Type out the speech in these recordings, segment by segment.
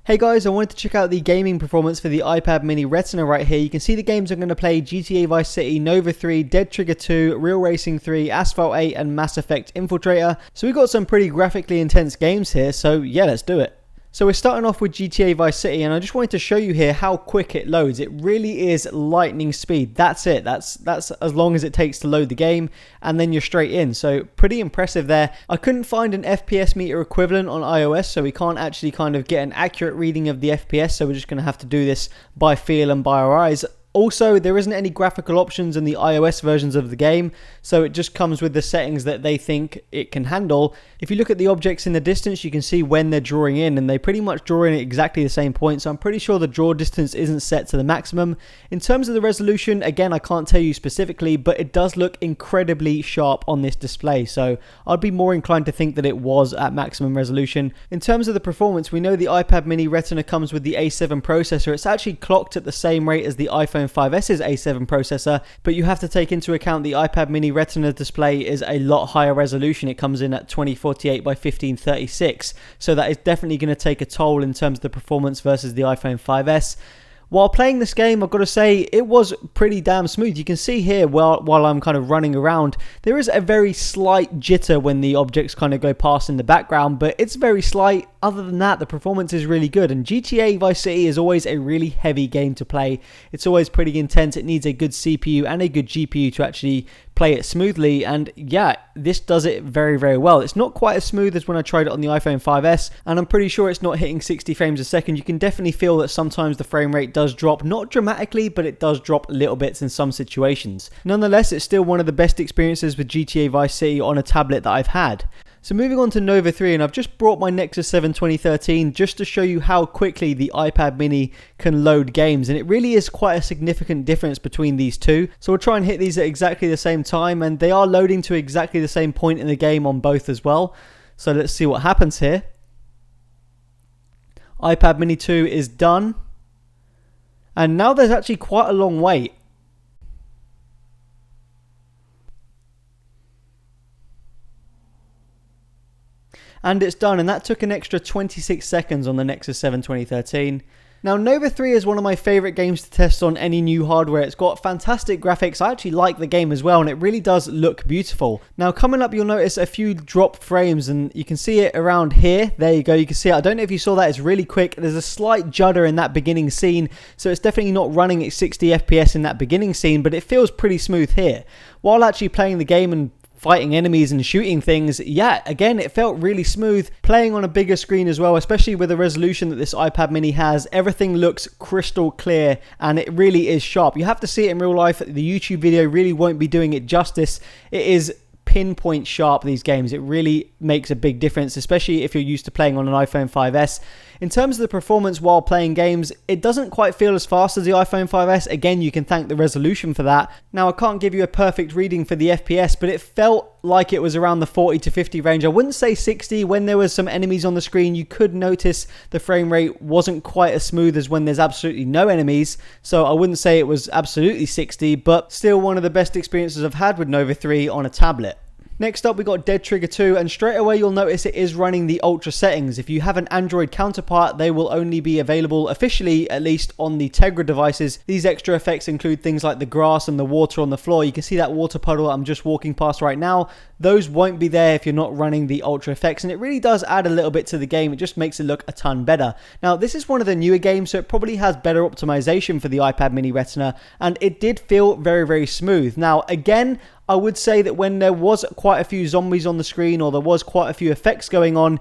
Hey guys, I wanted to check out the gaming performance for the iPad mini Retina right here. You can see the games I'm going to play: GTA Vice City, Nova 3, Dead Trigger 2, Real Racing 3, Asphalt 8 and Mass Effect Infiltrator. So we've got some pretty graphically intense games here, so yeah, let's do it. So we're starting off with GTA Vice City, and I just wanted to show you here how quick it loads. It really is lightning speed. That's it. That's as long as it takes to load the game, and then you're straight in. So pretty impressive there. I couldn't find an FPS meter equivalent on iOS, so we can't actually kind of get an accurate reading of the FPS, so we're just going to have to do this by feel and by our eyes. Also, there isn't any graphical options in the iOS versions of the game, so it just comes with the settings that they think it can handle. If you look at the objects in the distance, you can see when they're drawing in, and they pretty much draw in at exactly the same point, so I'm pretty sure the draw distance isn't set to the maximum. In terms of the resolution, again, I can't tell you specifically, but it does look incredibly sharp on this display, so I'd be more inclined to think that it was at maximum resolution. In terms of the performance, we know the iPad mini Retina comes with the A7 processor. It's actually clocked at the same rate as the iPhone 5S's A7 processor, but you have to take into account the iPad mini Retina display is a lot higher resolution. It comes in at 2048 by 1536, so that is definitely going to take a toll in terms of the performance versus the iPhone 5S. While playing this game, I've got to say, it was pretty damn smooth. You can see here, while I'm kind of running around, there is a very slight jitter when the objects kind of go past in the background, but it's very slight. Other than that, the performance is really good, and GTA Vice City is always a really heavy game to play. It's always pretty intense. It needs a good CPU and a good GPU to actually play it smoothly, and yeah, this does it very, very well. It's not quite as smooth as when I tried it on the iPhone 5S, and I'm pretty sure it's not hitting 60 frames a second. You can definitely feel that sometimes the frame rate does drop, not dramatically, but it does drop little bits in some situations. Nonetheless, it's still one of the best experiences with GTA Vice City on a tablet that I've had. So moving on to Nova 3, and I've just brought my Nexus 7 2013 just to show you how quickly the iPad mini can load games, and it really is quite a significant difference between these two. So we'll try and hit these at exactly the same time, and they are loading to exactly the same point in the game on both as well. So let's see what happens here. iPad mini 2 is done, and now there's actually quite a long wait. And it's done, and that took an extra 26 seconds on the Nexus 7 2013. Now, Nova 3 is one of my favourite games to test on any new hardware. It's got fantastic graphics. I actually like the game as well, and it really does look beautiful. Now, coming up, you'll notice a few dropped frames, and you can see it around here. There you go, you can see it. I don't know if you saw that, it's really quick. There's a slight judder in that beginning scene, so it's definitely not running at 60 FPS in that beginning scene, but it feels pretty smooth here. While actually playing the game and fighting enemies and shooting things, yeah, again, it felt really smooth. Playing on a bigger screen as well, especially with the resolution that this iPad mini has, everything looks crystal clear, and it really is sharp. You have to see it in real life. The YouTube video really won't be doing it justice. It is pinpoint sharp, these games. It really makes a big difference, especially if you're used to playing on an iPhone 5S. In terms of the performance while playing games, it doesn't quite feel as fast as the iPhone 5S. Again, you can thank the resolution for that. Now, I can't give you a perfect reading for the FPS, but it felt like it was around the 40 to 50 range. I wouldn't say 60. When there was some enemies on the screen, you could notice the frame rate wasn't quite as smooth as when there's absolutely no enemies. So I wouldn't say it was absolutely 60, but still one of the best experiences I've had with Nova 3 on a tablet. Next up, we got Dead Trigger 2, and straight away you'll notice it is running the Ultra settings. If you have an Android counterpart, they will only be available officially, at least on the Tegra devices. These extra effects include things like the grass and the water on the floor. You can see that water puddle I'm just walking past right now. Those won't be there if you're not running the Ultra effects, and it really does add a little bit to the game. It just makes it look a ton better. Now, this is one of the newer games, so it probably has better optimization for the iPad mini Retina, and it did feel very, very smooth. Now, again, I would say that when there was quite a few zombies on the screen, or there was quite a few effects going on,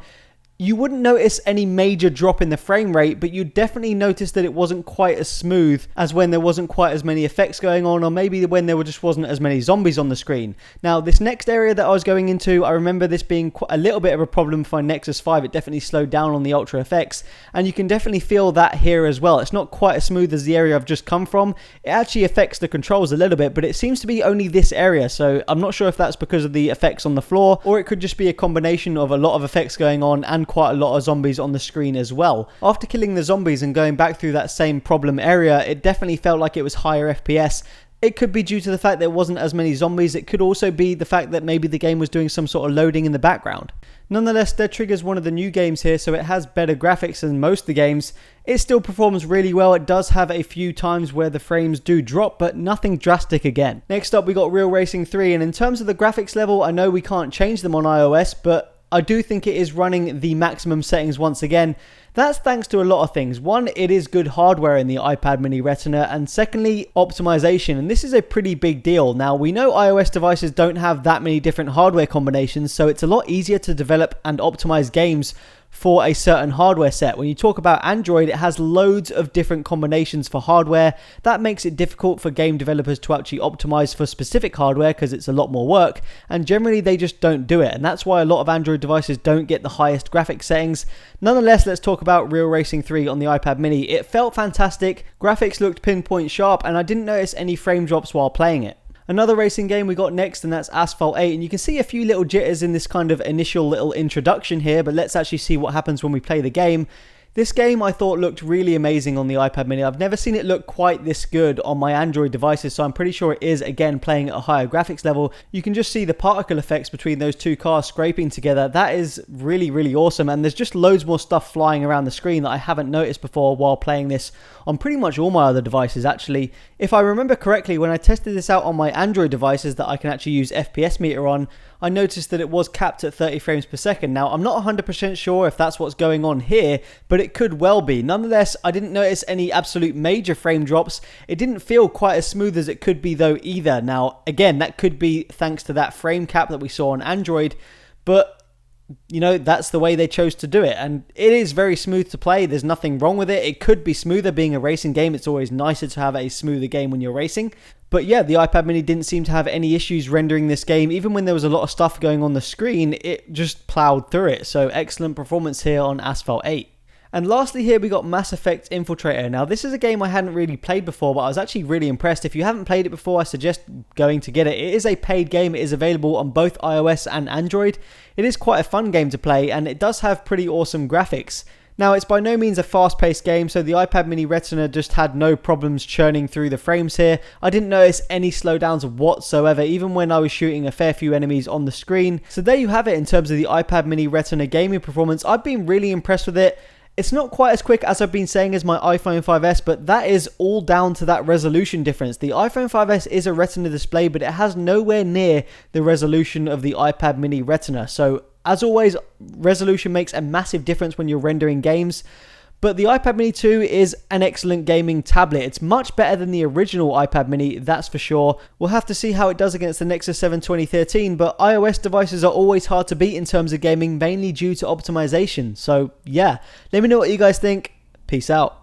you wouldn't notice any major drop in the frame rate, but you'd definitely notice that it wasn't quite as smooth as when there wasn't quite as many effects going on, or maybe when there just wasn't as many zombies on the screen. Now, this next area that I was going into, I remember this being a little bit of a problem for my Nexus 5. It definitely slowed down on the Ultra effects, and you can definitely feel that here as well. It's not quite as smooth as the area I've just come from. It actually affects the controls a little bit, but it seems to be only this area, so I'm not sure if that's because of the effects on the floor, or it could just be a combination of a lot of effects going on and quite a lot of zombies on the screen as well. After killing the zombies and going back through that same problem area, it definitely felt like it was higher FPS. It could be due to the fact there wasn't as many zombies. It could also be the fact that maybe the game was doing some sort of loading in the background. Nonetheless, Dead Trigger's one of the new games here, so it has better graphics than most of the games. It still performs really well. It does have a few times where the frames do drop, but nothing drastic again. Next up, we got Real Racing 3, and in terms of the graphics level, I know we can't change them on iOS, but I do think it is running the maximum settings once again. That's thanks to a lot of things. One, it is good hardware in the iPad mini Retina, and secondly, optimization, and this is a pretty big deal. Now, we know iOS devices don't have that many different hardware combinations, so it's a lot easier to develop and optimize games for a certain hardware set. When you talk about Android, it has loads of different combinations for hardware. That makes it difficult for game developers to actually optimize for specific hardware because it's a lot more work, and generally they just don't do it, and that's why a lot of Android devices don't get the highest graphics settings. Nonetheless, let's talk about Real Racing 3 on the iPad mini. It felt fantastic, graphics looked pinpoint sharp, and I didn't notice any frame drops while playing it. Another racing game we got next, and that's Asphalt 8, and you can see a few little jitters in this kind of initial little introduction here, but let's actually see what happens when we play the game. This game I thought looked really amazing on the iPad mini. I've never seen it look quite this good on my Android devices, so I'm pretty sure it is, again, playing at a higher graphics level. You can just see the particle effects between those two cars scraping together. That is really, really awesome, and there's just loads more stuff flying around the screen that I haven't noticed before while playing this on pretty much all my other devices, actually. If I remember correctly, when I tested this out on my Android devices that I can actually use FPS meter on, I noticed that it was capped at 30 frames per second. Now, I'm not 100% sure if that's what's going on here, but it could well be. Nonetheless, I didn't notice any absolute major frame drops. It didn't feel quite as smooth as it could be though either. Now, again, that could be thanks to that frame cap that we saw on Android, but you know, that's the way they chose to do it, and it is very smooth to play. There's nothing wrong with it. It could be smoother being a racing game. It's always nicer to have a smoother game when you're racing. But yeah, the iPad mini didn't seem to have any issues rendering this game. Even when there was a lot of stuff going on the screen, it just plowed through it. So excellent performance here on Asphalt 8. And lastly here we got Mass Effect Infiltrator. Now this is a game I hadn't really played before, but I was actually really impressed. If you haven't played it before, I suggest going to get it. It is a paid game. It is available on both iOS and Android. It is quite a fun game to play, and it does have pretty awesome graphics. Now, it's by no means a fast-paced game, so the iPad mini Retina just had no problems churning through the frames here. I didn't notice any slowdowns whatsoever, even when I was shooting a fair few enemies on the screen. So there you have it in terms of the iPad mini Retina gaming performance. I've been really impressed with it. It's not quite as quick as I've been saying as my iPhone 5S, but that is all down to that resolution difference. The iPhone 5S is a Retina display, but it has nowhere near the resolution of the iPad mini Retina. So as always, resolution makes a massive difference when you're rendering games. But the iPad mini 2 is an excellent gaming tablet. It's much better than the original iPad mini, that's for sure. We'll have to see how it does against the Nexus 7 2013, but iOS devices are always hard to beat in terms of gaming, mainly due to optimization. So yeah, let me know what you guys think. Peace out.